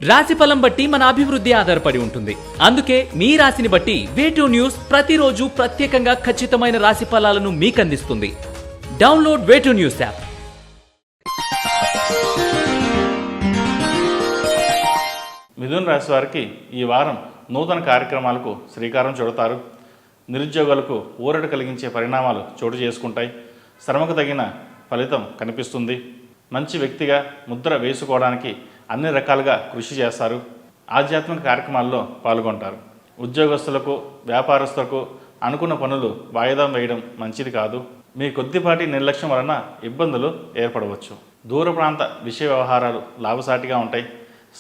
రాశిఫలం బట్టి మన అభివృద్ధి ఆధారపడి ఉంటుంది. అందుకే మీ రాశిని బట్టి వే2 న్యూస్ ప్రతిరోజు ప్రత్యేకంగా ఖచ్చితమైన రాశి ఫలాలను మీకు అందిస్తుంది. Download Way2 news app. మిథున రాశి వారికి ఈ వారం నూతన కార్యక్రమాలకు శ్రీకారం చుడతారు. నిరుద్యోగులకు ఊరట కలిగించే పరిణామాలు చోటు చేసుకుంటాయి. శ్రమకు తగిన ఫలితం కనిపిస్తుంది. మంచి వ్యక్తిగా ముద్ర వేసుకోవడానికి అన్ని రకాలుగా కృషి చేస్తారు. ఆధ్యాత్మిక కార్యక్రమాల్లో పాల్గొంటారు. ఉద్యోగస్తులకు వ్యాపారస్తులకు అనుకున్న పనులు వాయిదా వేయడం మంచిది కాదు. మీ కొద్దిపాటి నిర్లక్ష్యం వలన ఇబ్బందులు ఏర్పడవచ్చు. దూర ప్రాంత విషయ వ్యవహారాలు లాభసాటిగా ఉంటాయి.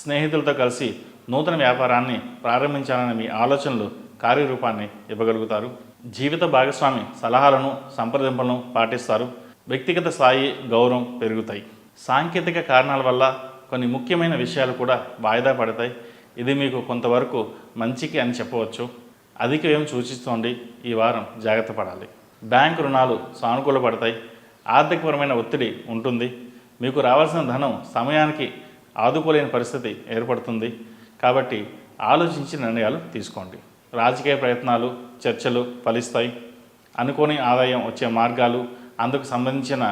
స్నేహితులతో కలిసి నూతన వ్యాపారాన్ని ప్రారంభించాలనే మీ ఆలోచనలు కార్యరూపాన్ని ఇవ్వగలుగుతారు. జీవిత భాగస్వామి సలహాలను సంప్రదింపులను పాటిస్తారు. వ్యక్తిగత స్థాయి గౌరవం పెరుగుతాయి. సాంకేతిక కారణాల వల్ల కొన్ని ముఖ్యమైన విషయాలు కూడా వాయిదా పడతాయి. ఇది మీకు కొంతవరకు మంచికి అని చెప్పవచ్చు. అధిక వ్యయం సూచిస్తోంది. ఈ వారం జాగ్రత్త పడాలి. బ్యాంకు రుణాలు సానుకూల పడతాయి. ఆర్థికపరమైన ఒత్తిడి ఉంటుంది. మీకు రావాల్సిన ధనం సమయానికి ఆదుకోలేని పరిస్థితి ఏర్పడుతుంది. కాబట్టి ఆలోచించి నిర్ణయాలు తీసుకోండి. రాజకీయ ప్రయత్నాలు చర్చలు ఫలిస్తాయి. అనుకోని ఆదాయం వచ్చే మార్గాలు, అందుకు సంబంధించిన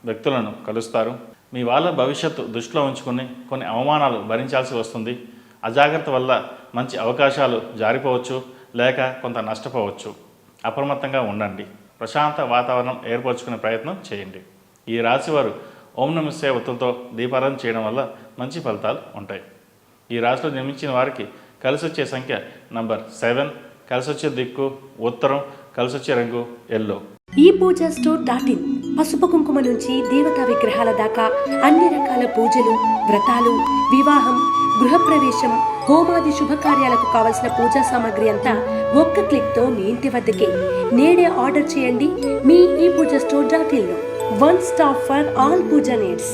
వ్యక్తులను కలుస్తారు. మీ వాళ్ళ భవిష్యత్తు దృష్టిలో ఉంచుకుని కొన్ని అవమానాలు భరించాల్సి వస్తుంది. అజాగ్రత్త వల్ల మంచి అవకాశాలు జారిపోవచ్చు, లేక కొంత నష్టపోవచ్చు. అప్రమత్తంగా ఉండండి. ప్రశాంత వాతావరణం ఏర్పరచుకునే ప్రయత్నం చేయండి. ఈ రాశివారు ఓం నమః శివాయ ఒత్తులతో దీపారాధన చేయడం వల్ల మంచి ఫలితాలు ఉంటాయి. ఈ రాశిలో జన్మించిన వారికి కలిసి వచ్చే సంఖ్య నంబర్ 7, కలిసి వచ్చే దిక్కు ఉత్తరం, కలిసి వచ్చే రంగు ఎల్లో. ఈ పూజా స్టోర్.in పసుపు కుంకుమ నుంచి దేవతా విగ్రహాల దాకా అన్ని రకాల పూజలు, వ్రతాలు, వివాహం, గృహప్రవేశం, హోమాది శుభకార్యాలకు కావలసిన పూజా సామాగ్రి అంతా ఒక్క క్లిక్ తో మీ ఇంటి వద్దకే. నేడే ఆర్డర్ చేయండి మీ ఈ పూజా స్టోర్.in లో. One stop for all pooja needs.